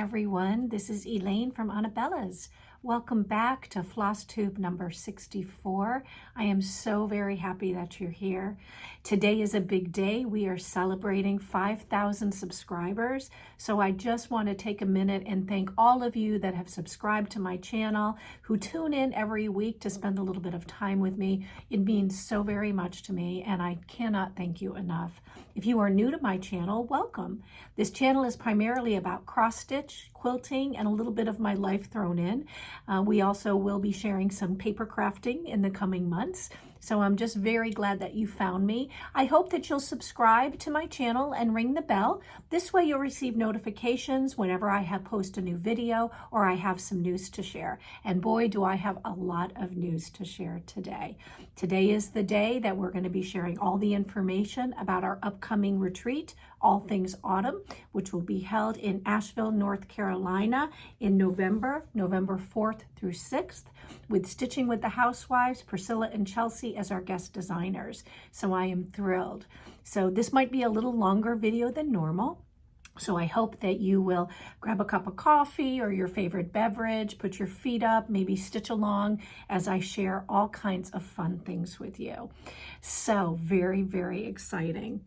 everyone. This is Elaine from Anabellas. Welcome back to Flosstube number 64. I am so very happy that you're here. Today is a big day. We are celebrating 5,000 subscribers. So I just want to take a minute and thank all of you that have subscribed to my channel, who tune in every week to spend a little bit of time with me. It means so very much to me, and I cannot thank you enough. If you are new to my channel, welcome. This channel is primarily about cross-stitch, quilting, and a little bit of my life thrown in. We also will be sharing some paper crafting in the coming months. So I'm just very glad that you found me. I hope that you'll subscribe to my channel and ring the bell. This way you'll receive notifications whenever I have post a new video or I have some news to share. And boy, do I have a lot of news to share today. Today is the day that we're going to be sharing all the information about our upcoming retreat, All Things Autumn, which will be held in Asheville, North Carolina in November 4th through 6th, with Stitching with the Housewives, Priscilla and Chelsea as our guest designers. So I am thrilled. So this might be a little longer video than normal. So I hope that you will grab a cup of coffee or your favorite beverage, put your feet up, maybe stitch along as I share all kinds of fun things with you. So very, very exciting.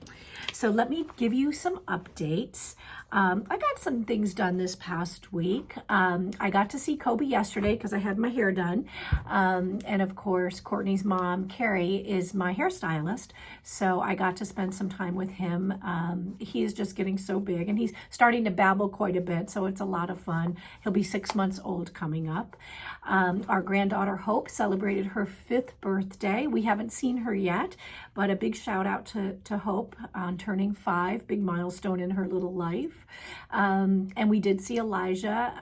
So let me give you some updates. I got some things done this past week. I got to see Kobe yesterday because I had my hair done. And of course, Courtney's mom, Carrie, is my hairstylist. So I got to spend some time with him. He is just getting so big and he's starting to babble quite a bit. So it's a lot of fun. He'll be 6 months old coming up. Our granddaughter, Hope, celebrated her 5th birthday. We haven't seen her yet, but a big shout out to Hope on turning 5, big milestone in her little life. And we did see Elijah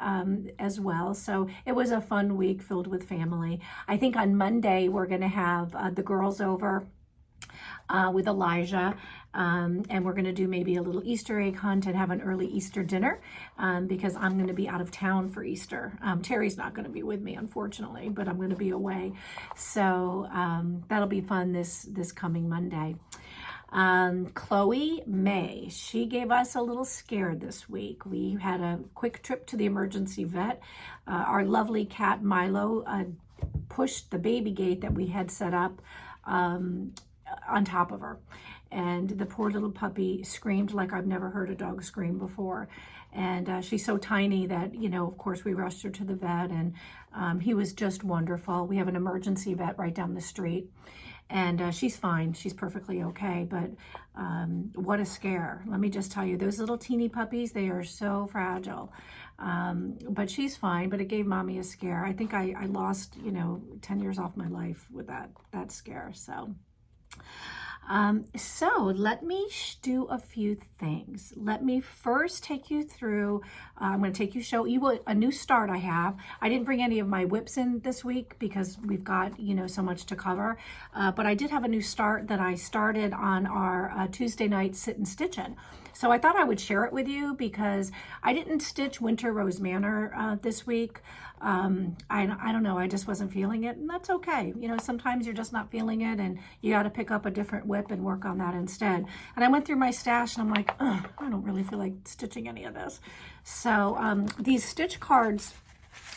as well. So it was a fun week filled with family. I think on Monday, we're going to have the girls over with Elijah. And we're going to do maybe a little Easter egg hunt and have an early Easter dinner because I'm going to be out of town for Easter. Terry's not going to be with me, unfortunately, but I'm going to be away. So that'll be fun this coming Monday. Chloe May, she gave us a little scare this week. We had a quick trip to the emergency vet. Our lovely cat Milo pushed the baby gate that we had set up on top of her. And the poor little puppy screamed like I've never heard a dog scream before. And she's so tiny that, you know, of course, we rushed her to the vet, and he was just wonderful. We have an emergency vet right down the street. And she's fine. She's perfectly okay. But what a scare. Let me just tell you, those little teeny puppies, they are so fragile. But she's fine. But it gave mommy a scare. I think I lost, 10 years off my life with that scare. So let me do a few things. Let me first take you through, I'm going to show you a new start I have. I didn't bring any of my whips in this week because we've got, so much to cover. But I did have a new start that I started on our Tuesday night sit and stitching. So I thought I would share it with you because I didn't stitch Winter Rose Manor this week. I don't know, I just wasn't feeling it, and that's okay. Sometimes you're just not feeling it and you got to pick up a different whip and work on that instead. And I went through my stash and I'm like, I don't really feel like stitching any of this. So these stitch cards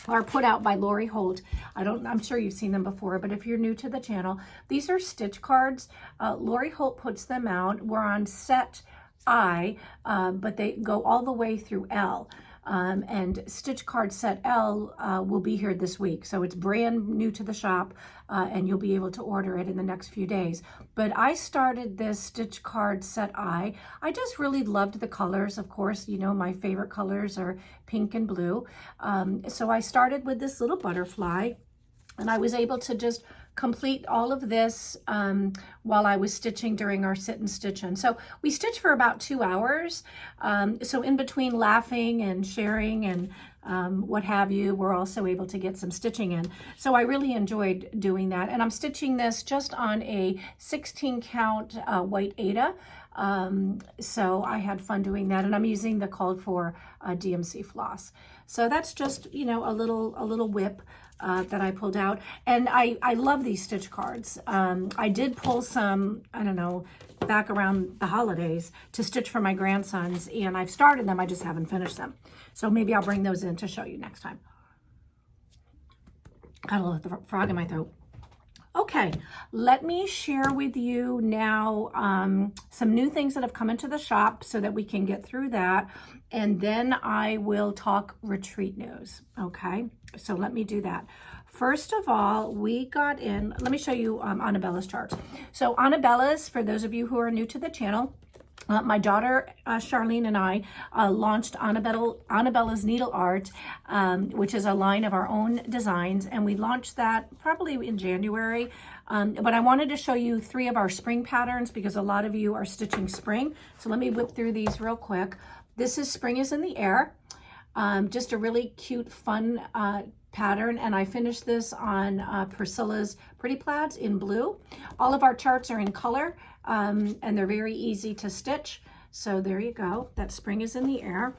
are put out by Lori HOLT. I'm sure you've seen them before, but if you're new to the channel, these are stitch cards. Lori HOLT puts them out. We're on set I, but they go all the way through L. And stitch card set L will be here this week. So it's brand new to the shop and you'll be able to order it in the next few days. But I started this stitch card set I just really loved the colors. Of course, my favorite colors are pink and blue. So I started with this little butterfly, and I was able to just complete all of this while I was stitching during our sit and stitch in. So we stitched for about 2 hours. So in between laughing and sharing and what have you, we're also able to get some stitching in. So I really enjoyed doing that. And I'm stitching this just on a 16 count white Aida. So I had fun doing that, and I'm using the called for DMC floss. So that's just, a little whip that I pulled out. And I love these stitch cards. I did pull some, I don't know, back around the holidays to stitch for my grandsons, and I've started them, I just haven't finished them. So maybe I'll bring those in to show you next time. I love the frog in my throat. Okay, let me share with you now some new things that have come into the shop so that we can get through that. And then I will talk retreat news, okay? So let me do that. First of all, we got in, let me show you Anabella's charts. So Anabellas, for those of you who are new to the channel, my daughter, Charlene, and I launched Anabella's Needle Art, which is a line of our own designs, and we launched that probably in January. But I wanted to show you 3 of our spring patterns because a lot of you are stitching spring. So let me whip through these real quick. This is Spring is in the Air, just a really cute, fun pattern, and I finished this on Priscilla's Pretty Plaids in blue. All of our charts are in color, and they're very easy to stitch. So there you go. That Spring is in the Air.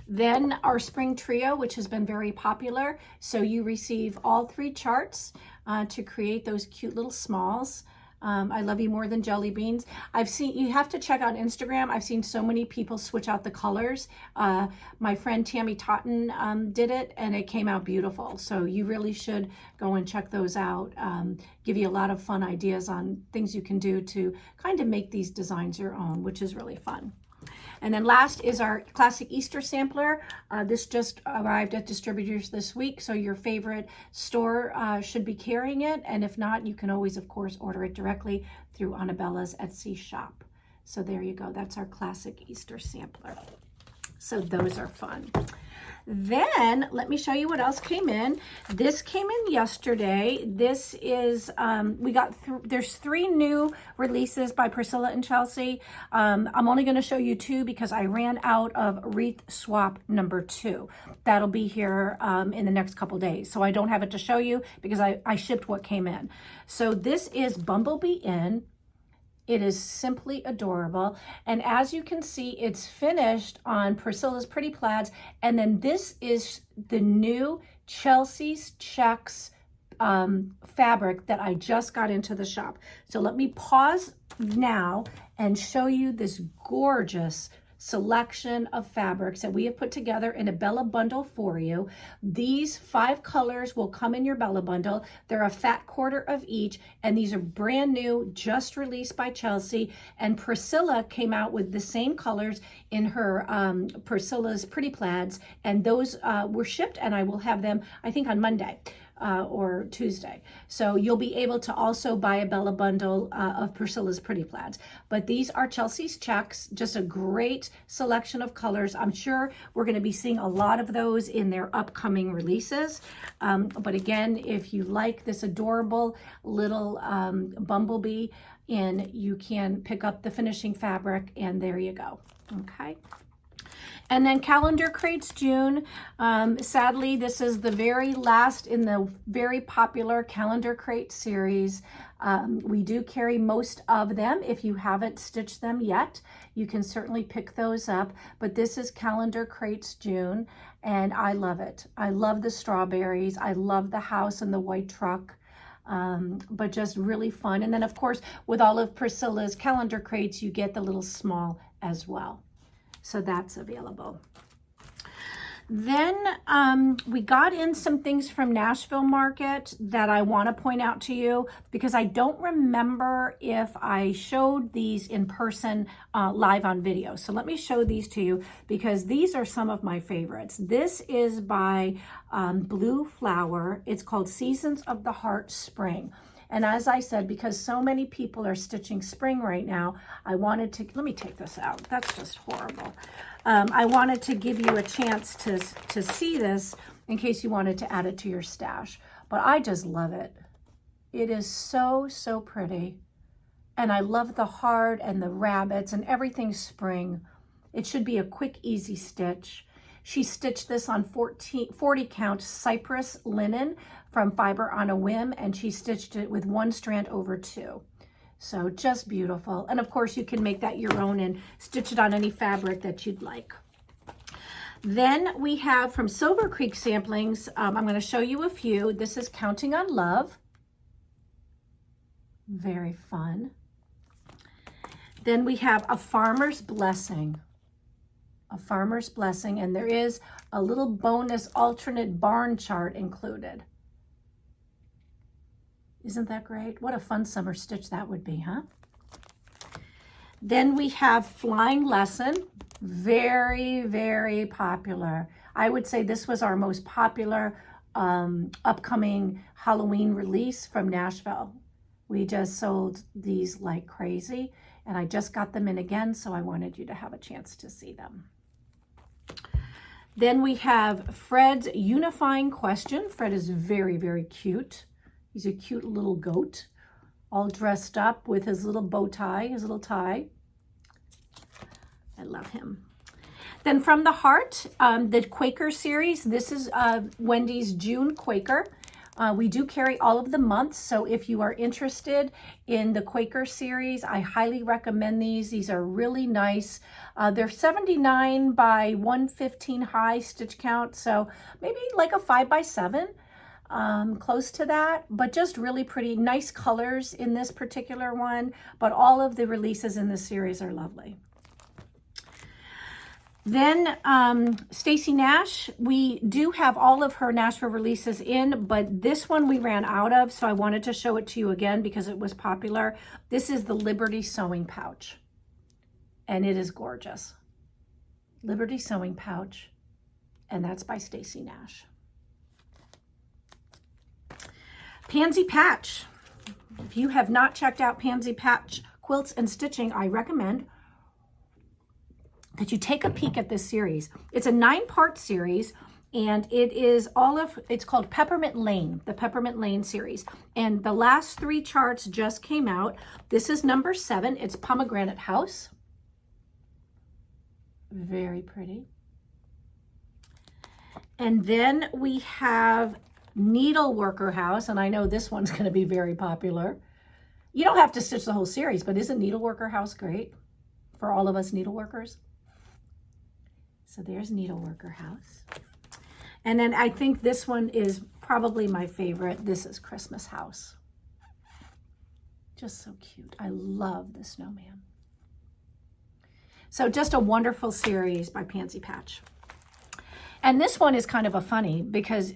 Then our Spring Trio, which has been very popular. So you receive all 3 charts to create those cute little smalls. I love you more than jelly beans. I've seen, you have to check out Instagram. I've seen so many people switch out the colors. My friend Tammy Totten did it, and it came out beautiful. So you really should go and check those out. Give you a lot of fun ideas on things you can do to kind of make these designs your own, which is really fun. And then last is our classic Easter sampler. This just arrived at distributors this week, so your favorite store should be carrying it. And if not, you can always, of course, order it directly through Anabella's Etsy shop. So there you go. That's our classic Easter sampler. So those are fun. Then let me show you what else came in. This came in yesterday. This is, there's 3 new releases by Priscilla and Chelsea. I'm only going to show you 2 because I ran out of Wreath Swap number 2. That'll be here in the next couple days. So I don't have it to show you because I shipped what came in. So this is Bumblebee In. It is simply adorable. And as you can see, it's finished on Priscilla's Pretty Plaids. And then this is the new Chelsea's Checks fabric that I just got into the shop. So let me pause now and show you this gorgeous selection of fabrics that we have put together in a Bella bundle for you. These 5 colors will come in your Bella bundle. They're a fat quarter of each, and these are brand new, just released by Chelsea. And Priscilla came out with the same colors in her Priscilla's Pretty Plaids, and those were shipped, and I will have them, I think, on Monday. Or Tuesday. So you'll be able to also buy a Bella bundle of Priscilla's Pretty Plaids. But these are Chelsea's Checks, just a great selection of colors. I'm sure we're going to be seeing a lot of those in their upcoming releases. But again, if you like this adorable little bumblebee, you can pick up the finishing fabric, and there you go. Okay. And then Calendar Crates June. Sadly, this is the very last in the very popular Calendar Crate series. We do carry most of them. If you haven't stitched them yet, you can certainly pick those up. But this is Calendar Crates June, and I love it. I love the strawberries. I love the house and the white truck. But just really fun. And then, of course, with all of Priscilla's Calendar Crates, you get the little small as well. So that's available. Then we got in some things from Nashville Market that I want to point out to you because I don't remember if I showed these in person live on video. So let me show these to you because these are some of my favorites. This is by Blue Flower. It's called Seasons of the Heart Spring. And as I said, because so many people are stitching spring right now, I wanted to, let me take this out. That's just horrible. I wanted to give you a chance to see this in case you wanted to add it to your stash. But I just love it. It is so, so pretty. And I love the heart and the rabbits and everything spring. It should be a quick, easy stitch. She stitched this on 40 count cypress linen from Fiber on a Whim, and she stitched it with 1 strand over 2. So just beautiful. And of course you can make that your own and stitch it on any fabric that you'd like. Then we have from Silver Creek Samplings, I'm going to show you a few. This is Counting on Love. Very fun. Then we have a farmer's blessing. A farmer's blessing, and there is a little bonus alternate barn chart included. Isn't that great? What a fun summer stitch that would be, huh? Then we have Flying Lesson. Very, very popular. I would say this was our most popular upcoming Halloween release from Nashville. We just sold these like crazy, and I just got them in again, so I wanted you to have a chance to see them. Then we have Fred's Unifying Question. Fred is very, very cute. He's a cute little goat, all dressed up with his little bow tie, his little tie. I love him. Then from the Heart, the Quaker Series. This is Wendy's June Quaker. We do carry all of the months, so if you are interested in the Quaker Series, I highly recommend these. These are really nice. They're 79 by 115 high stitch count, so maybe like a 5 by 7, close to that, but just really pretty. Nice colors in this particular one, but all of the releases in this series are lovely. Then Stacy Nash, we do have all of her Nashville releases in, but this one we ran out of, so I wanted to show it to you again because it was popular. This is the Liberty Sewing Pouch, and it is gorgeous. Liberty Sewing Pouch, and that's by Stacy Nash. Pansy Patch. If you have not checked out Pansy Patch Quilts and Stitching, I recommend that you take a peek at this series. It's a 9-part series, and it is it's called Peppermint Lane, the Peppermint Lane series. And the last 3 charts just came out. This is number 7. It's Pomegranate House. Very pretty. And then we have Needleworker House, and I know this one's going to be very popular. You don't have to stitch the whole series, but isn't Needleworker House great for all of us needleworkers? So there's Needleworker House. And then I think this one is probably my favorite. This is Christmas House. Just so cute. I love the snowman. So just a wonderful series by Pansy Patch. And this one is kind of a funny because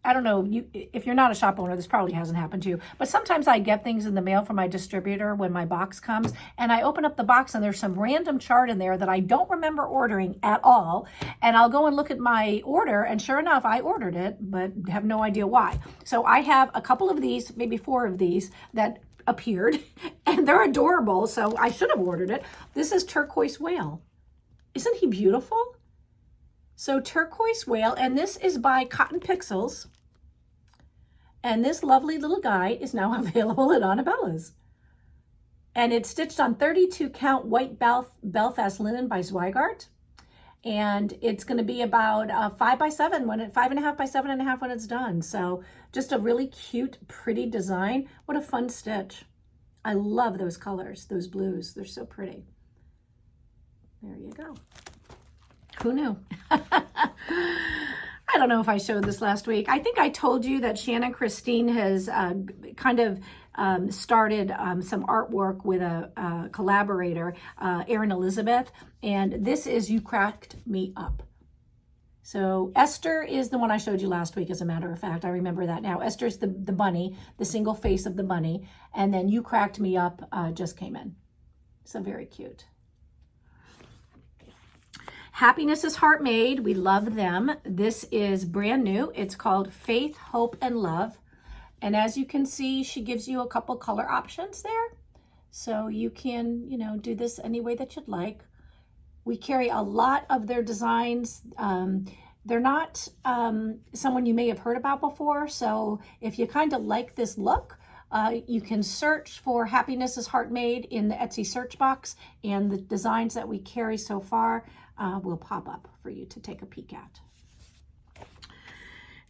I don't know, if you're not a shop owner, this probably hasn't happened to you, but sometimes I get things in the mail from my distributor when my box comes, and I open up the box and there's some random chart in there that I don't remember ordering at all, and I'll go and look at my order, and sure enough, I ordered it, but have no idea why. So I have a couple of these, maybe 4 of these, that appeared, and they're adorable, so I should have ordered it. This is Turquoise Whale. Isn't he beautiful? So Turquoise Whale, and this is by Cotton Pixels. And this lovely little guy is now available at Anabellas. And it's stitched on 32 count white Belfast linen by Zweigart. And it's going to be about 5 by 7, 5.5 by 7.5 when it's done. So just a really cute, pretty design. What a fun stitch. I love those colors, those blues. They're so pretty. There you go. Who knew? I don't know if I showed this last week. I think I told you that Shannon Christine has kind of started some artwork with a collaborator, Erin Elizabeth, and this is You Cracked Me Up. So Esther is the one I showed you last week, as a matter of fact. I remember that now. Esther's the bunny, the single face of the bunny, and then You Cracked Me Up just came in. So very cute. Happiness is Heart Made. We love them. This is brand new. It's called Faith, Hope, and Love. And as you can see, she gives you a couple color options there. So you can, do this any way that you'd like. We carry a lot of their designs. They're not someone you may have heard about before. So if you kind of like this look, you can search for Happiness is Heart Made in the Etsy search box, and the designs that we carry so far will pop up for you to take a peek at.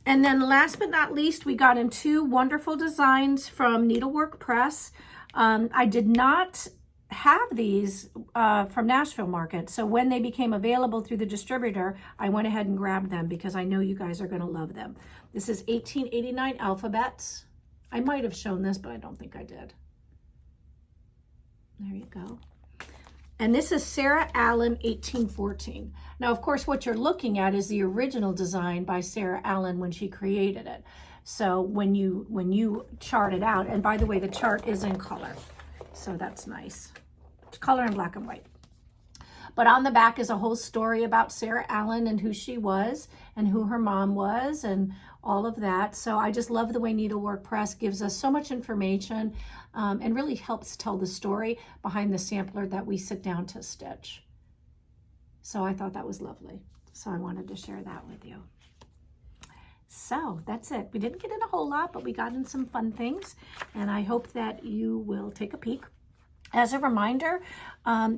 And then last but not least, we got in 2 wonderful designs from Needlework Press. I did not have these from Nashville Market, so when they became available through the distributor, I went ahead and grabbed them because I know you guys are going to love them. This is 1889 Alphabets. I might have shown this, but I don't think I did. There you go. And this is Sarah Allen 1814. Now, of course, what you're looking at is the original design by Sarah Allen when she created it. So when you chart it out, and by the way, the chart is in color, so that's nice. It's color in black and white. But on the back is a whole story about Sarah Allen and who she was and who her mom was and all of that. So I just love the way Needlework Press gives us so much information and really helps tell the story behind the sampler that we sit down to stitch. So I thought that was lovely. So I wanted to share that with you. So that's it. We didn't get in a whole lot, but we got in some fun things, and I hope that you will take a peek. As a reminder,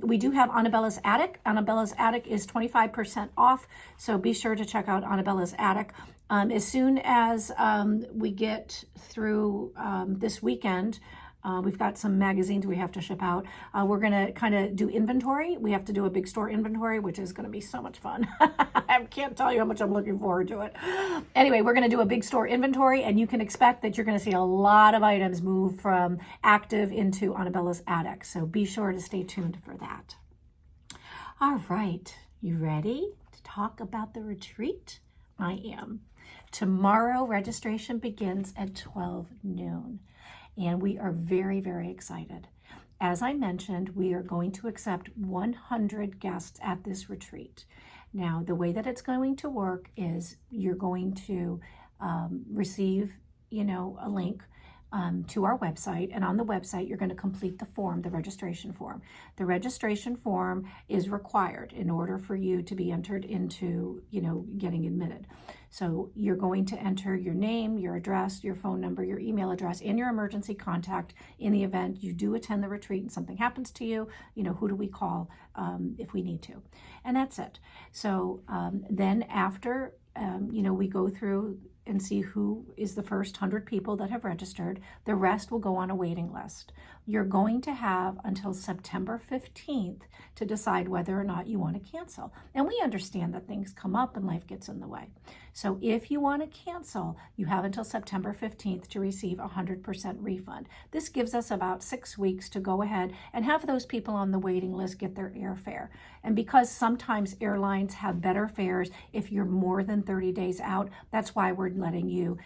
we do have Anabella's Attic. Anabella's Attic is 25% off, so be sure to check out Anabella's Attic. As soon as we get through this weekend, we've got some magazines we have to ship out. We're going to kind of do inventory. We have to do a big store inventory, which is going to be so much fun. I can't tell you how much I'm looking forward to it. Anyway, we're going to do a big store inventory, and you can expect that you're going to see a lot of items move from active into Anabella's Attic. So be sure to stay tuned for that. All right, you ready to talk about the retreat? I am. Tomorrow, registration begins at 12 noon. And we are very, very excited. As I mentioned, we are going to accept 100 guests at this retreat. Now, the way that it's going to work is you're going to receive, a link to our website, and on the website you're going to complete the form, the registration form. The registration form is required in order for you to be entered into, getting admitted. So you're going to enter your name, your address, your phone number, your email address, and your emergency contact in the event you do attend the retreat and something happens to you. Who do we call if we need to? And that's it. So then after, we go through and see who is the first 100 people that have registered. The rest will go on a waiting list. You're going to have until September 15th to decide whether or not you want to cancel. And we understand that things come up and life gets in the way. So if you want to cancel, you have until September 15th to receive a 100% refund. This gives us about 6 weeks to go ahead and have those people on the waiting list get their airfare. And because sometimes airlines have better fares if you're more than 30 days out, that's why we're letting you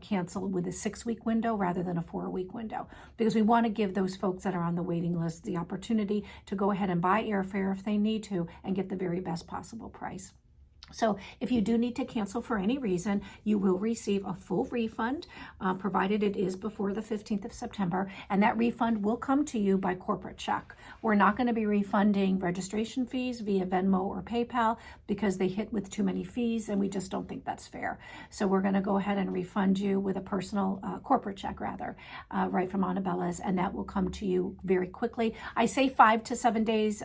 cancel with a 6-week window rather than a 4-week window, because we want to give those folks that are on the waiting list the opportunity to go ahead and buy airfare if they need to and get the very best possible price. So if you do need to cancel for any reason, you will receive a full refund, provided it is before the 15th of September, and that refund will come to you by corporate check. We're not going to be refunding registration fees via Venmo or PayPal because they hit with too many fees, and we just don't think that's fair. So we're going to go ahead and refund you with a personal corporate check, right from Anabella's, and that will come to you very quickly. I say 5 to 7 days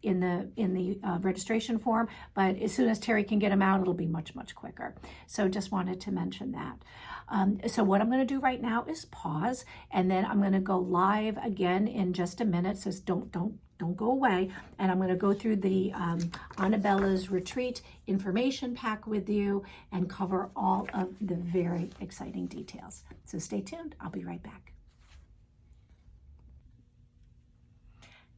in the registration form, but as soon as Terry can get them out, it'll be much, much quicker. So just wanted to mention that. So what I'm going to do right now is pause, and then I'm going to go live again in just a minute. So don't go away. And I'm going to go through the Anabella's retreat information pack with you and cover all of the very exciting details. So stay tuned. I'll be right back.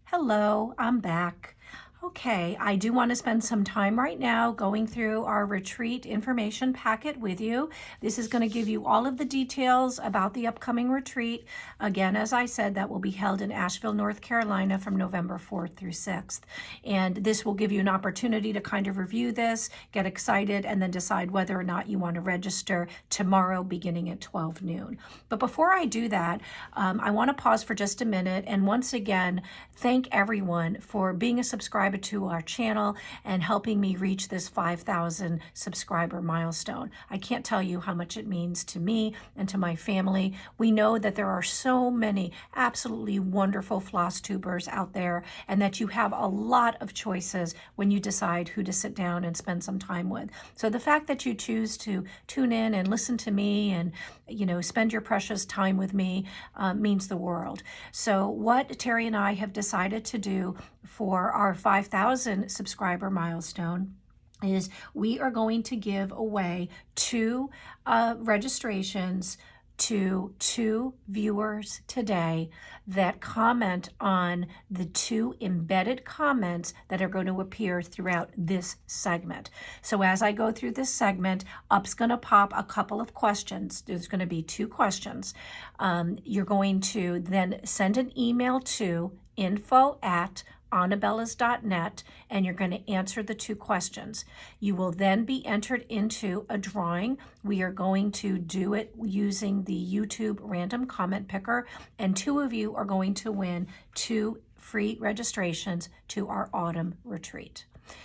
Hello, I'm back. Okay, I do want to spend some time right now going through our retreat information packet with you. This is going to give you all of the details about the upcoming retreat. Again, as I said, that will be held in Asheville, North Carolina from November 4th through 6th. And this will give you an opportunity to kind of review this, get excited, and then decide whether or not you want to register tomorrow beginning at 12 noon. But before I do that, I want to pause for just a minute and once again thank everyone for being a subscriber to our channel and helping me reach this 5,000 subscriber milestone. I can't tell you how much it means to me and to my family. We know that there are so many absolutely wonderful floss tubers out there, and that you have a lot of choices when you decide who to sit down and spend some time with. So the fact that you choose to tune in and listen to me and spend your precious time with me means the world. So what Terry and I have decided to do for our 5,000 subscriber milestone is we are going to give away 2 registrations to 2 viewers today that comment on the 2 embedded comments that are going to appear throughout this segment. So as I go through this segment, up's going to pop a couple of questions. There's going to be 2 questions. You're going to then send an email to info@anabellas.net, and you're going to answer the 2 questions. You will then be entered into a drawing. We are going to do it using the YouTube random comment picker, and 2 of you are going to win 2 free registrations to our autumn retreat.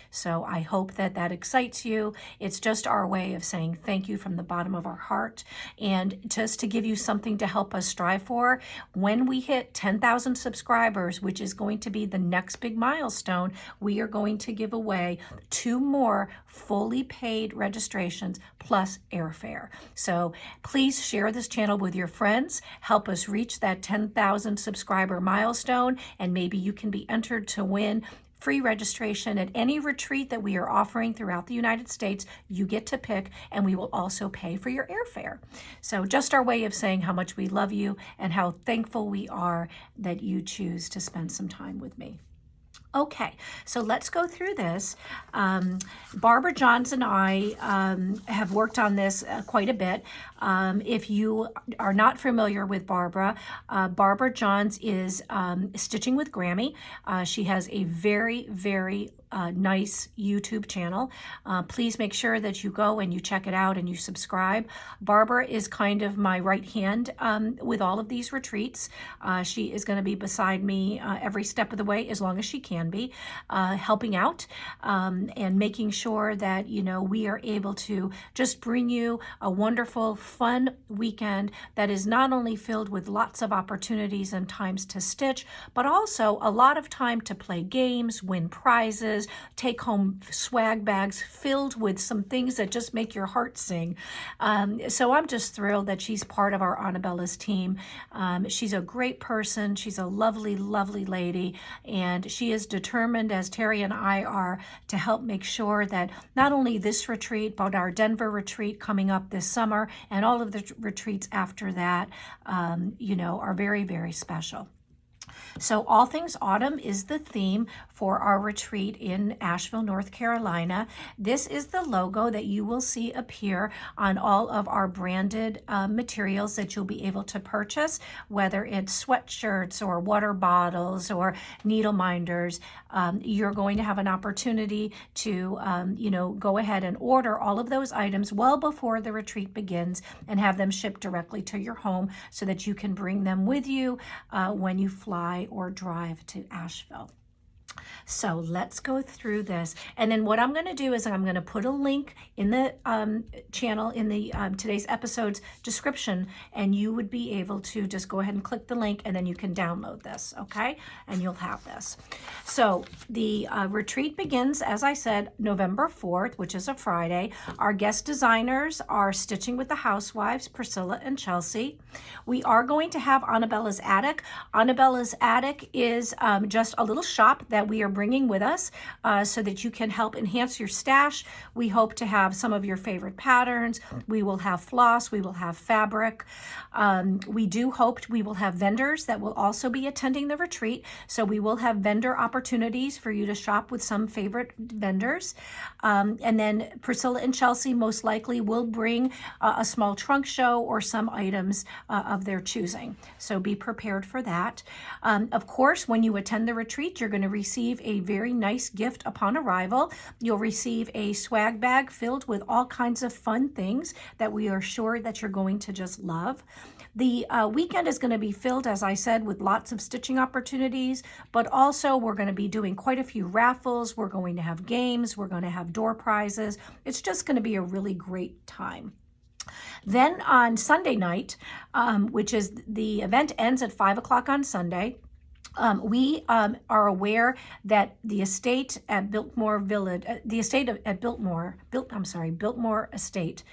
So I hope that that excites you. It's just our way of saying thank you from the bottom of our heart. And just to give you something to help us strive for, when we hit 10,000 subscribers, which is going to be the next big milestone, we are going to give away 2 more fully paid registrations plus airfare. So please share this channel with your friends. Help us reach that 10,000 subscriber milestone, and maybe you can be entered to win free registration at any retreat that we are offering throughout the United States. You get to pick, and we will also pay for your airfare. So just our way of saying how much we love you and how thankful we are that you choose to spend some time with me. Okay, so let's go through this. Barbara Johns and I have worked on this quite a bit. If you are not familiar with Barbara, Barbara Johns is Stitching with Grammy. She has a very, very nice YouTube channel. Please make sure that you go and you check it out and you subscribe. Barbara is kind of my right hand with all of these retreats. She is going to be beside me every step of the way, as long as she can be, helping out and making sure that, you know, we are able to just bring you a wonderful, fun weekend that is not only filled with lots of opportunities and times to stitch, but also a lot of time to play games, win prizes, take home swag bags filled with some things that just make your heart sing. So I'm just thrilled that she's part of our Anabellas team. She's a great person. She's a lovely, lovely lady, and she is determined, as Terry and I are, to help make sure that not only this retreat, but our Denver retreat coming up this summer and all of the retreats after that, you know, are very, very special. So All Things Autumn is the theme for our retreat in Asheville, North Carolina. This is the logo that you will see appear on all of our branded materials that you'll be able to purchase, whether it's sweatshirts or water bottles or needle minders. You're going to have an opportunity to, you know, go ahead and order all of those items well before the retreat begins and have them shipped directly to your home so that you can bring them with you when you fly or drive to Asheville. So let's go through this. And then what I'm going to do is I'm going to put a link in the channel, in the today's episode's description, and you would be able to just go ahead and click the link, and then you can download this, okay? And you'll have this. So the retreat begins, as I said, November 4th, which is a Friday. Our guest designers are Stitching with the Housewives, Priscilla and Chelsea. We are going to have Anabella's Attic. Anabella's Attic is just a little shop that we are bringing with us so that you can help enhance your stash. We hope to have some of your favorite patterns. We will have floss. We will have fabric. We do hope we will have vendors that will also be attending the retreat. So we will have vendor opportunities for you to shop with some favorite vendors. And then Priscilla and Chelsea most likely will bring a small trunk show or some items of their choosing. So be prepared for that. Of course, when you attend the retreat, you're going to receive a very nice gift upon arrival. You'll receive a swag bag filled with all kinds of fun things that we are sure that you're going to just love. The weekend is going to be filled, as I said, with lots of stitching opportunities, but also we're going to be doing quite a few raffles. We're going to have games. We're going to have door prizes. It's just going to be a really great time. Then on Sunday night, which is the event ends at 5 o'clock on Sunday, We are aware that the estate at Biltmore Village, Biltmore Estate,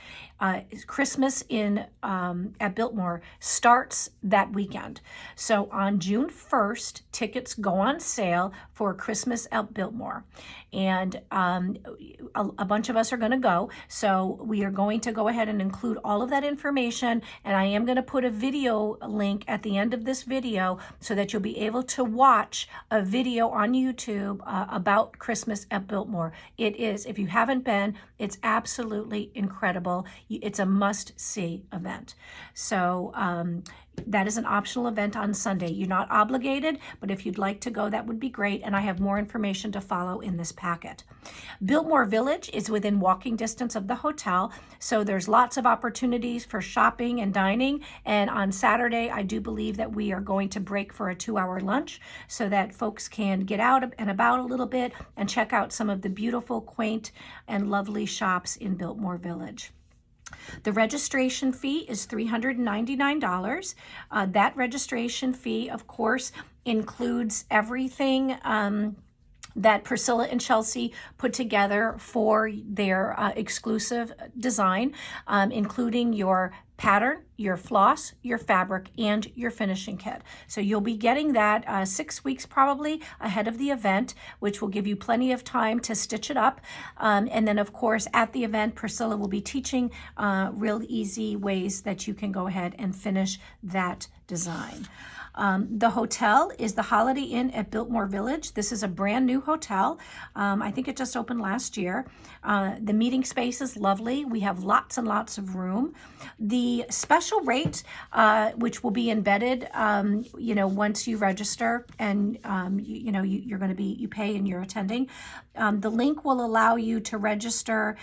Christmas at Biltmore starts that weekend. So on June 1st, tickets go on sale for Christmas at Biltmore. And a bunch of us are going to go. So we are going to go ahead and include all of that information. And I am going to put a video link at the end of this video so that you'll be able to watch a video on YouTube about Christmas at Biltmore. It is, if you haven't been, it's absolutely incredible. It's a must-see event. So that is an optional event on Sunday. You're not obligated, but if you'd like to go, that would be great. And I have more information to follow in this packet. Biltmore Village is within walking distance of the hotel, so there's lots of opportunities for shopping and dining. And on Saturday, I do believe that we are going to break for a 2-hour lunch so that folks can get out and about a little bit and check out some of the beautiful, quaint, and lovely shops in Biltmore Village. The registration fee is $399. That registration fee, of course, includes everything that Priscilla and Chelsea put together for their exclusive design, including your pattern, your floss, your fabric, and your finishing kit. So you'll be getting that 6 weeks probably ahead of the event, which will give you plenty of time to stitch it up. And then, of course, at the event, Priscilla will be teaching real easy ways that you can go ahead and finish that design. The hotel is the Holiday Inn at Biltmore Village. This is a brand new hotel. I think it just opened last year. The meeting space is lovely. We have lots and lots of room. The special rate, which will be embedded, once you register and, you're going to be, you pay and you're attending. The link will allow you to register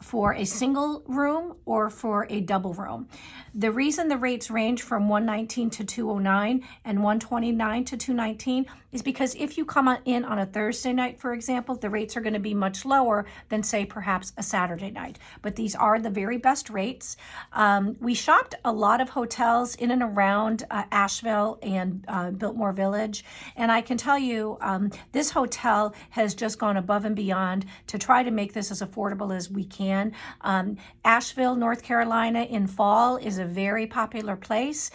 for a single room or for a double room. The reason the rates range from $119 to $209 and $129 to $219 is because if you come in on a Thursday night, for example, the rates are going to be much lower than, say, perhaps a Saturday night. But these are the very best rates. We shopped a lot of hotels in and around Asheville and Biltmore Village, and I can tell you this hotel has just gone above and beyond to try to make this as affordable as we can. Asheville, North Carolina in fall is a very popular place.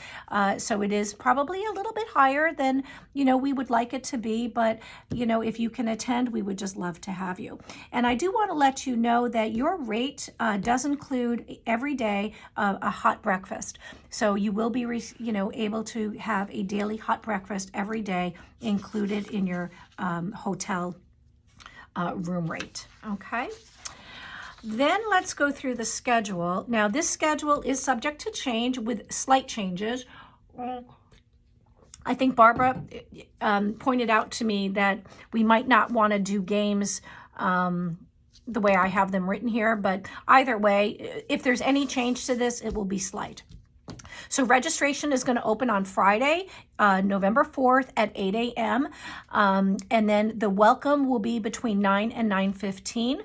So it is probably a little bit higher than, we would like it to be. But, if you can attend, we would just love to have you. And I do want to let you know that your rate does include every day a hot breakfast. So you will be, able to have a daily hot breakfast every day included in your hotel room rate. Okay. Then let's go through the schedule. Now, this schedule is subject to change with slight changes. I think Barbara pointed out to me that we might not want to do games the way I have them written here, but either way, if there's any change to this, it will be slight. So registration is going to open on Friday, November 4th at 8 a.m. And then the welcome will be between 9 and 9:15.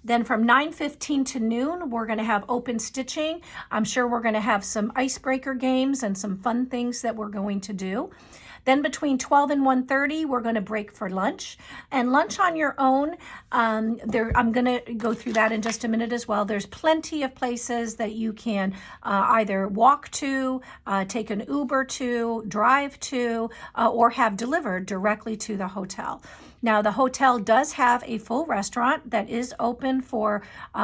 Then from 9:15 to noon, we're going to have open stitching. I'm sure we're going to have some icebreaker games and some fun things that we're going to do. Then between 12 and 1:30, we're going to break for lunch. And lunch on your own, I'm going to go through that in just a minute as well. There's plenty of places that you can either walk to, take an Uber to, drive to, or have delivered directly to the hotel. Now, the hotel does have a full restaurant that is open for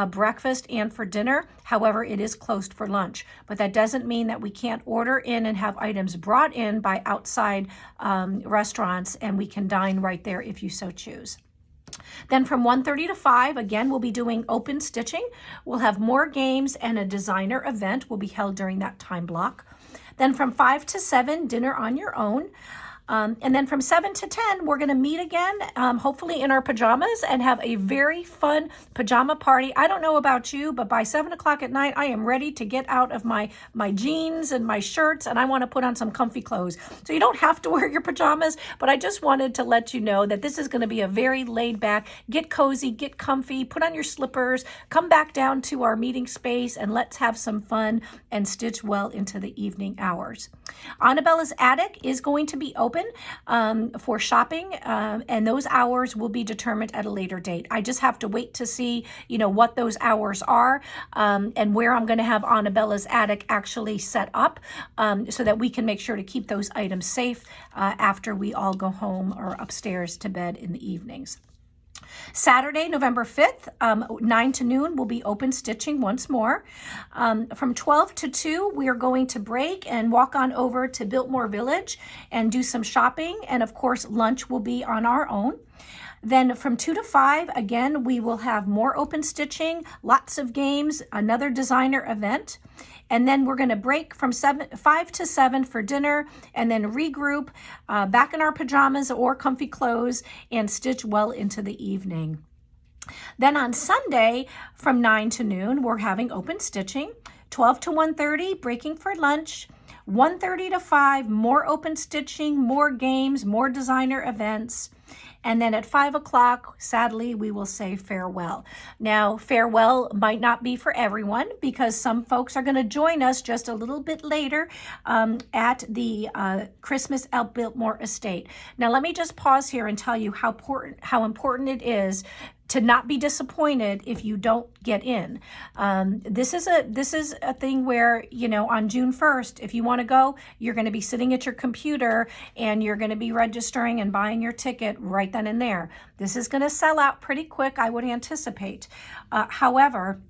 breakfast and for dinner. However, it is closed for lunch. But that doesn't mean that we can't order in and have items brought in by outside restaurants, and we can dine right there if you so choose. Then from 1:30 to 5, again, we'll be doing open stitching. We'll have more games, and a designer event will be held during that time block. Then from 5 to 7, dinner on your own. And then from 7 to 10, we're going to meet again, hopefully in our pajamas, and have a very fun pajama party. I don't know about you, but by 7 o'clock at night, I am ready to get out of my jeans and my shirts, and I want to put on some comfy clothes. So you don't have to wear your pajamas, but I just wanted to let you know that this is going to be a very laid back, get cozy, get comfy, put on your slippers, come back down to our meeting space, and let's have some fun and stitch well into the evening hours. Anabella's Attic is going to be open for shopping, and those hours will be determined at a later date. I just have to wait to see, what those hours are, and where I'm going to have Anabella's Attic actually set up, so that we can make sure to keep those items safe after we all go home or upstairs to bed in the evenings. Saturday, November 5th, 9 to noon, will be open stitching once more. From 12 to 2, we are going to break and walk on over to Biltmore Village and do some shopping. And of course, lunch will be on our own. Then from 2 to 5, again, we will have more open stitching, lots of games, another designer event. And then we're going to break from 5 to 7 for dinner, and then regroup back in our pajamas or comfy clothes and stitch well into the evening. Then on Sunday from 9 to noon, we're having open stitching. 12 to 1:30, breaking for lunch. 1:30 to 5, more open stitching, more games, more designer events. And then at 5 o'clock, sadly, we will say farewell. Now, farewell might not be for everyone, because some folks are going to join us just a little bit later at the Christmas at Biltmore Estate. Now, let me just pause here and tell you how important it is to not be disappointed if you don't get in. This is a thing where, on June 1st, if you want to go, you're going to be sitting at your computer and you're going to be registering and buying your ticket right then and there. This is going to sell out pretty quick, I would anticipate. However,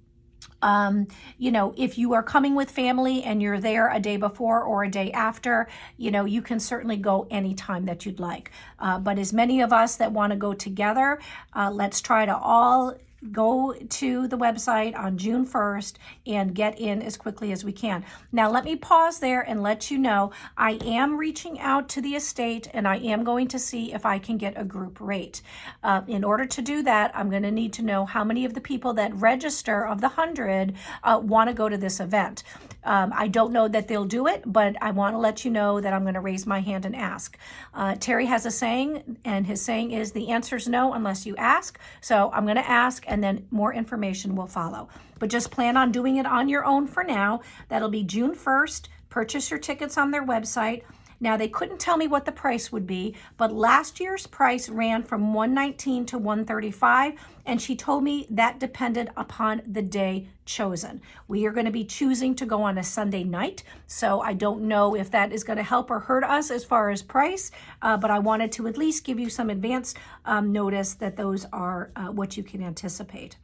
if you are coming with family and you're there a day before or a day after, you can certainly go anytime that you'd like. But as many of us that want to go together, let's try to all go to the website on June 1st and get in as quickly as we can. Now, let me pause there and let you know I am reaching out to the estate, and I am going to see if I can get a group rate. In order to do that, I'm going to need to know how many of the people that register of the 100 want to go to this event. I don't know that they'll do it, but I want to let you know that I'm going to raise my hand and ask. Terry has a saying, and his saying is, the answer's no unless you ask. So I'm going to ask, and then more information will follow. But just plan on doing it on your own for now. That'll be June 1st. Purchase your tickets on their website. Now, they couldn't tell me what the price would be, but last year's price ran from $119 to $135, and she told me that depended upon the day chosen. We are going to be choosing to go on a Sunday night, so I don't know if that is going to help or hurt us as far as price, but I wanted to at least give you some advance notice that those are what you can anticipate.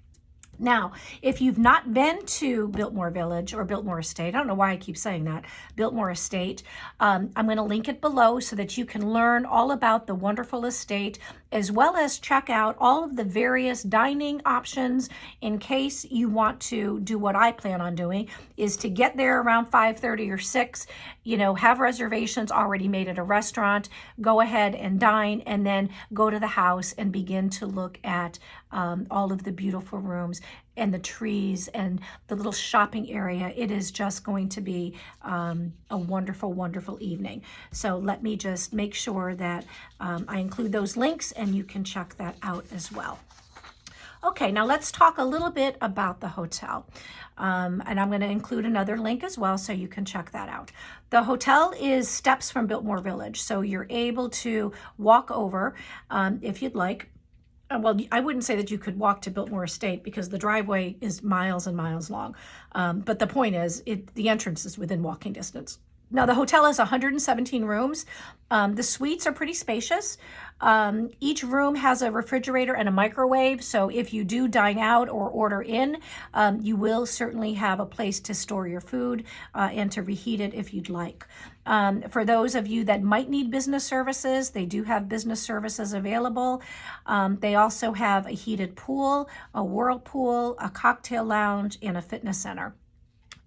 Now, if you've not been to Biltmore Village or Biltmore Estate, I don't know why I keep saying that, Biltmore Estate, I'm going to link it below so that you can learn all about the wonderful estate, as well as check out all of the various dining options in case you want to do what I plan on doing, is to get there around 5:30 or 6, have reservations already made at a restaurant, go ahead and dine, and then go to the house and begin to look at all of the beautiful rooms and the trees and the little shopping area. It is just going to be a wonderful, wonderful evening. So let me just make sure that I include those links and you can check that out as well. Okay, now let's talk a little bit about the hotel. And I'm going to include another link as well so you can check that out. The hotel is steps from Biltmore Village, so you're able to walk over if you'd like. Well, I wouldn't say that you could walk to Biltmore Estate because the driveway is miles and miles long. But the point is, the entrance is within walking distance. Now, the hotel has 117 rooms. The suites are pretty spacious. Each room has a refrigerator and a microwave, so if you do dine out or order in, you will certainly have a place to store your food and to reheat it if you'd like. For those of you that might need business services, they do have business services available. They also have a heated pool, a whirlpool, a cocktail lounge, and a fitness center.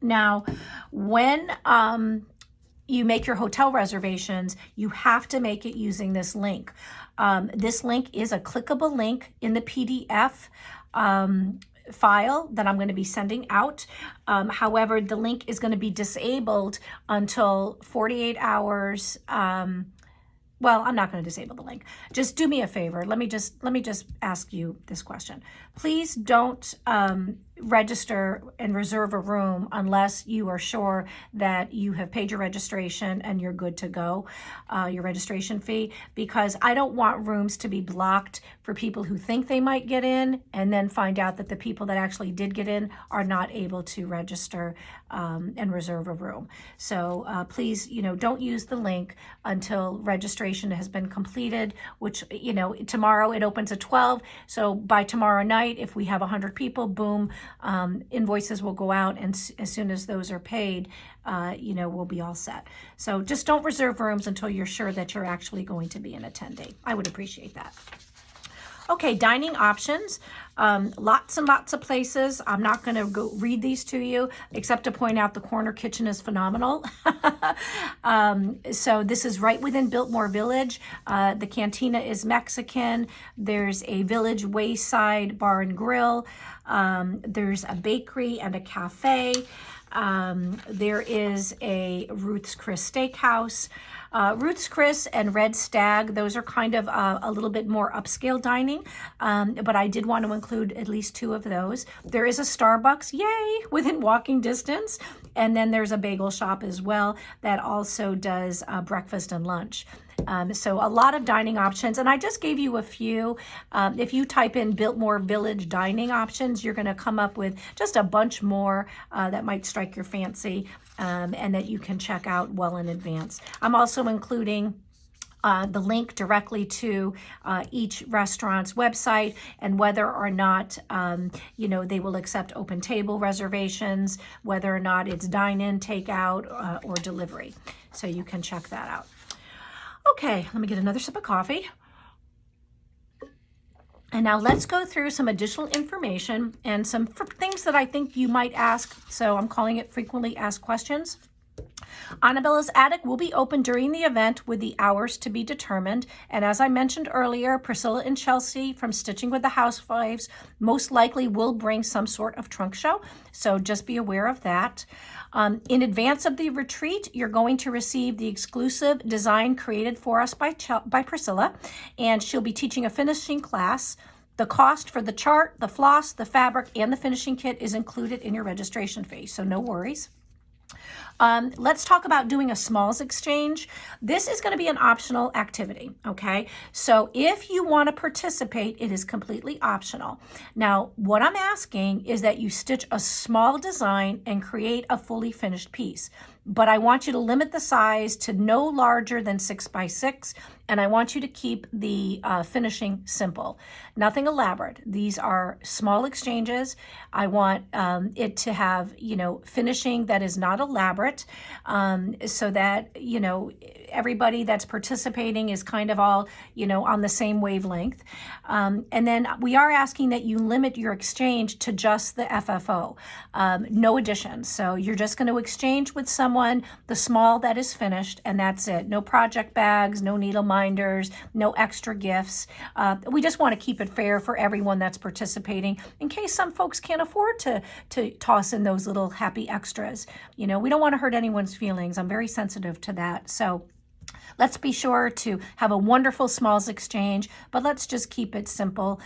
Now, when you make your hotel reservations, you have to make it using this link. This link is a clickable link in the PDF file that I'm going to be sending out. However, the link is going to be disabled until 48 hours. Well, I'm not going to disable the link. Just do me a favor. Let me just ask you this question. Please don't register and reserve a room unless you are sure that you have paid your registration and you're good to go, your registration fee, because I don't want rooms to be blocked for people who think they might get in and then find out that the people that actually did get in are not able to register and reserve a room. So please, don't use the link until registration has been completed, which, tomorrow it opens at 12. So by tomorrow night, if we have 100 people, boom, invoices will go out, and as soon as those are paid, we'll be all set. So just don't reserve rooms until you're sure that you're actually going to be an attendee. I would appreciate that. Okay, dining options, lots and lots of places. I'm not going to go read these to you, except to point out the corner kitchen is phenomenal. So this is right within Biltmore Village. The cantina is Mexican. There's a Village Wayside Bar and Grill. There's a bakery and a cafe. There is a Ruth's Chris Steakhouse. Ruth's Chris and Red Stag, those are kind of a little bit more upscale dining, but I did want to include at least 2 of those. There is a Starbucks, yay, within walking distance, and then there's a bagel shop as well that also does breakfast and lunch. So a lot of dining options, and I just gave you a few. If you type in Biltmore Village dining options, you're going to come up with just a bunch more that might strike your fancy and that you can check out well in advance. I'm also including the link directly to each restaurant's website and whether or not, they will accept open table reservations, whether or not it's dine-in, takeout, or delivery. So you can check that out. Okay, let me get another sip of coffee. And now let's go through some additional information and some things that I think you might ask. So I'm calling it frequently asked questions. Anabella's Attic will be open during the event with the hours to be determined. And as I mentioned earlier, Priscilla and Chelsea from Stitching with the Housewives most likely will bring some sort of trunk show. So just be aware of that. In advance of the retreat, you're going to receive the exclusive design created for us by Priscilla, and she'll be teaching a finishing class. The cost for the chart, the floss, the fabric, and the finishing kit is included in your registration fee, so no worries. Let's talk about doing a smalls exchange. This is going to be an optional activity, okay? So if you want to participate, it is completely optional. Now, what I'm asking is that you stitch a small design and create a fully finished piece. But I want you to limit the size to no larger than 6 by 6, and I want you to keep the finishing simple. Nothing elaborate. These are small exchanges. I want it to have, finishing that is not elaborate, so that, everybody that's participating is kind of all, on the same wavelength. And then we are asking that you limit your exchange to just the FFO, no additions. So you're just going to exchange with someone the small that is finished, and that's it. No project bags, no needle minders, no extra gifts. We just want to keep it fair for everyone that's participating in case some folks can't afford to toss in those little happy extras. We don't want to hurt anyone's feelings. I'm very sensitive to that. So let's be sure to have a wonderful smalls exchange, but let's just keep it simple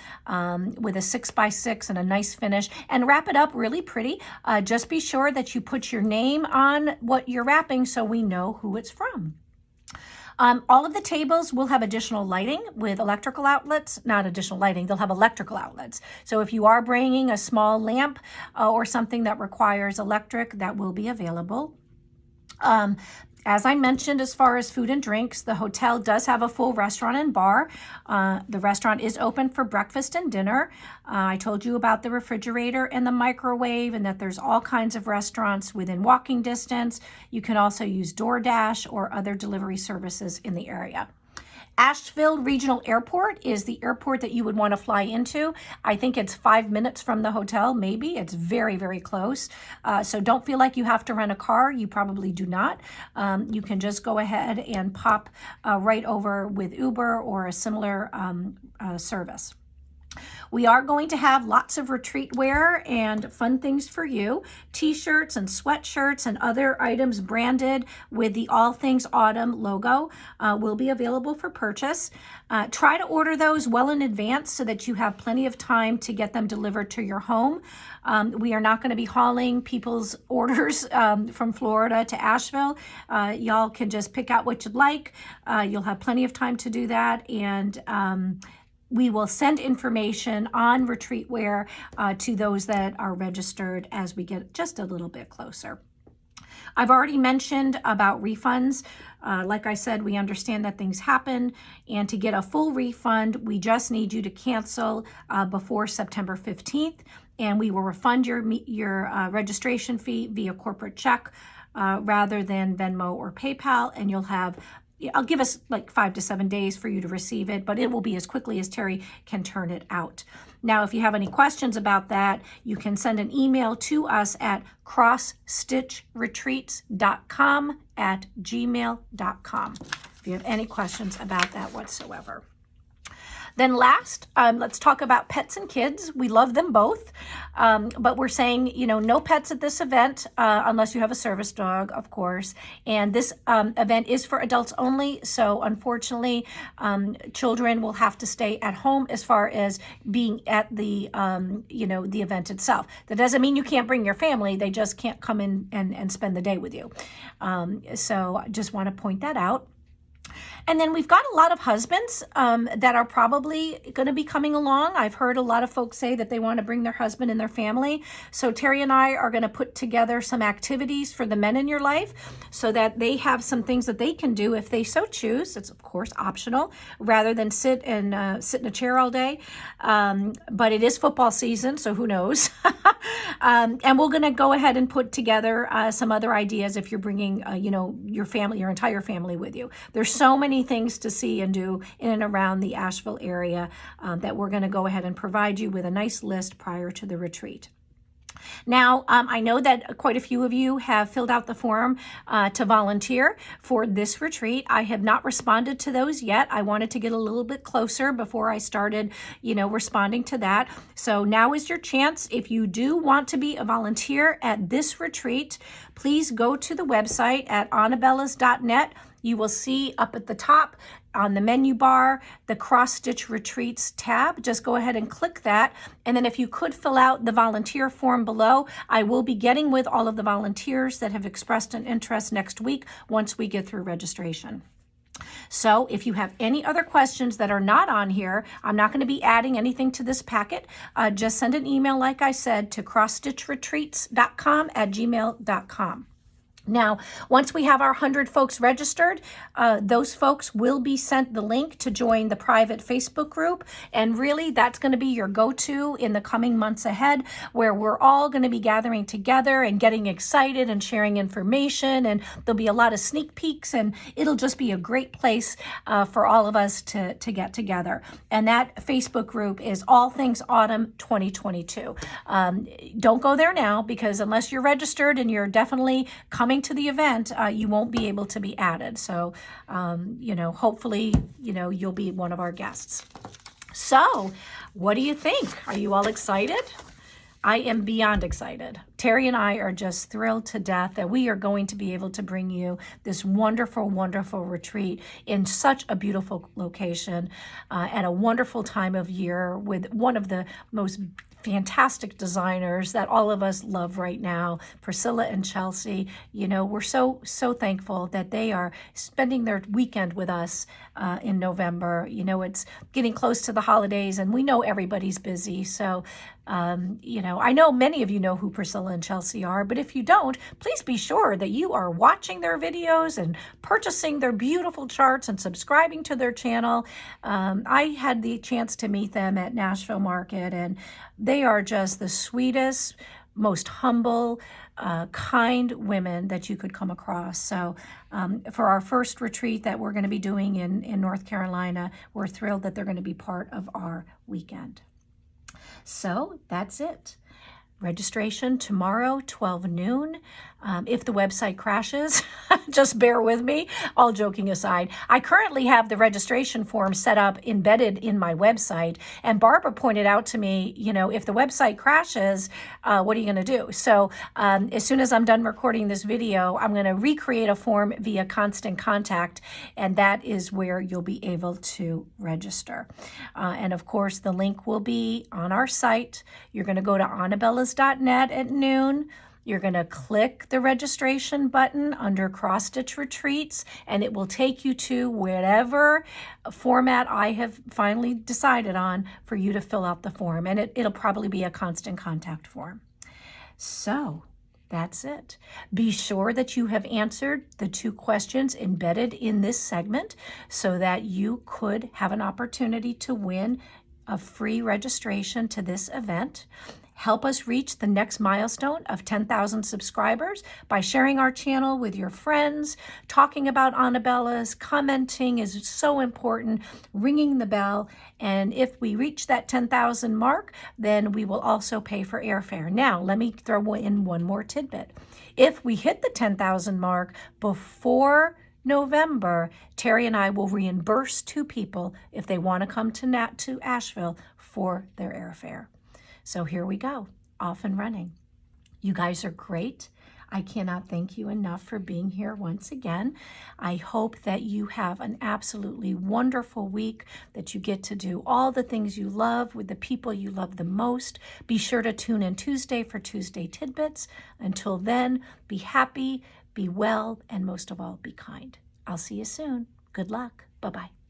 with a 6 by 6 and a nice finish, and wrap it up really pretty. Just be sure that you put your name on what you're wrapping so we know who it's from. All of the tables will have additional lighting with electrical outlets, not additional lighting, they'll have electrical outlets. So if you are bringing a small lamp or something that requires electric, that will be available. As I mentioned, as far as food and drinks, the hotel does have a full restaurant and bar. The restaurant is open for breakfast and dinner. I told you about the refrigerator and the microwave, and that there's all kinds of restaurants within walking distance. You can also use DoorDash or other delivery services in the area. Asheville Regional Airport is the airport that you would want to fly into. I think it's 5 minutes from the hotel, maybe. It's very, very close. So don't feel like you have to rent a car. You probably do not. You can just go ahead and pop right over with Uber or a similar service. We are going to have lots of retreat wear and fun things for you. T-shirts and sweatshirts and other items branded with the All Things Autumn logo will be available for purchase. Try to order those well in advance so that you have plenty of time to get them delivered to your home. We are not going to be hauling people's orders from Florida to Asheville. Y'all can just pick out what you'd like. You'll have plenty of time to do that, and we will send information on retreat wear to those that are registered as we get just a little bit closer. I've already mentioned about refunds. Like I said, we understand that things happen, and to get a full refund, we just need you to cancel before September 15th, and we will refund your registration fee via corporate check rather than Venmo or PayPal, and you'll have I'll give us like 5 to 7 days for you to receive it, but it will be as quickly as Terry can turn it out. Now, if you have any questions about that, you can send an email to us at crossstitchretreats.com@gmail.com if you have any questions about that whatsoever. Then last, let's talk about pets and kids. We love them both, but we're saying, no pets at this event unless you have a service dog, of course. And this event is for adults only, so unfortunately, children will have to stay at home as far as being at the, the event itself. That doesn't mean you can't bring your family. They just can't come in and spend the day with you. So I just want to point that out. And then we've got a lot of husbands that are probably going to be coming along. I've heard a lot of folks say that they want to bring their husband and their family. So Terry and I are going to put together some activities for the men in your life so that they have some things that they can do if they so choose. It's, of course, optional rather than sit in a chair all day. But it is football season, so who knows? And we're going to go ahead and put together some other ideas if you're bringing, your family, your entire family with you. There's so many things to see and do in and around the Asheville area that we're going to go ahead and provide you with a nice list prior to the retreat. Now, I know that quite a few of you have filled out the form to volunteer for this retreat. I have not responded to those yet. I wanted to get a little bit closer before I started, responding to that. So now is your chance. If you do want to be a volunteer at this retreat, please go to the website at anabellas.net. You will see up at the top on the menu bar, the Cross Stitch Retreats tab. Just go ahead and click that. And then if you could fill out the volunteer form below, I will be getting with all of the volunteers that have expressed an interest next week once we get through registration. So if you have any other questions that are not on here, I'm not going to be adding anything to this packet. Just send an email, like I said, to crossstitchretreats.com@gmail.com. Now, once we have our 100 folks registered, those folks will be sent the link to join the private Facebook group. And really, that's going to be your go-to in the coming months ahead, where we're all going to be gathering together and getting excited and sharing information. And there'll be a lot of sneak peeks, and it'll just be a great place for all of us to get together. And that Facebook group is All Things Autumn 2022. Don't go there now, because unless you're registered and you're definitely coming to the event, you won't be able to be added. So, hopefully, you'll be one of our guests. So, what do you think? Are you all excited? I am beyond excited. Terry and I are just thrilled to death that we are going to be able to bring you this wonderful, wonderful retreat in such a beautiful location at a wonderful time of year with one of the most fantastic designers that all of us love right now, Priscilla and Chelsea. We're so thankful that they are spending their weekend with us in November. It's getting close to the holidays, and we know everybody's busy. So, I know many of you know who Priscilla and Chelsea are, but if you don't, please be sure that you are watching their videos and purchasing their beautiful charts and subscribing to their channel. I had the chance to meet them at Nashville Market, and they are just the sweetest, most humble, kind women that you could come across. So for our first retreat that we're going to be doing in North Carolina, we're thrilled that they're going to be part of our weekend. So that's it. Registration tomorrow, 12 noon. If the website crashes, just bear with me, all joking aside. I currently have the registration form set up, embedded in my website, and Barbara pointed out to me, you know, if the website crashes, what are you going to do? So as soon as I'm done recording this video, I'm going to recreate a form via Constant Contact, and that is where you'll be able to register. And of course, the link will be on our site. You're going to go to anabellas.net at noon. You're going to click the registration button under Cross Stitch Retreats, and it will take you to whatever format I have finally decided on for you to fill out the form. And it'll probably be a Constant Contact form. So that's it. Be sure that you have answered the 2 questions embedded in this segment so that you could have an opportunity to win a free registration to this event. Help us reach the next milestone of 10,000 subscribers by sharing our channel with your friends, talking about Anabellas, commenting is so important, ringing the bell, and if we reach that 10,000 mark, then we will also pay for airfare. Now, let me throw in one more tidbit. If we hit the 10,000 mark before November, Terry and I will reimburse 2 people if they want to come to Asheville for their airfare. So here we go, off and running. You guys are great. I cannot thank you enough for being here once again. I hope that you have an absolutely wonderful week, that you get to do all the things you love with the people you love the most. Be sure to tune in Tuesday for Tuesday Tidbits. Until then, be happy, be well, and most of all, be kind. I'll see you soon. Good luck. Bye-bye.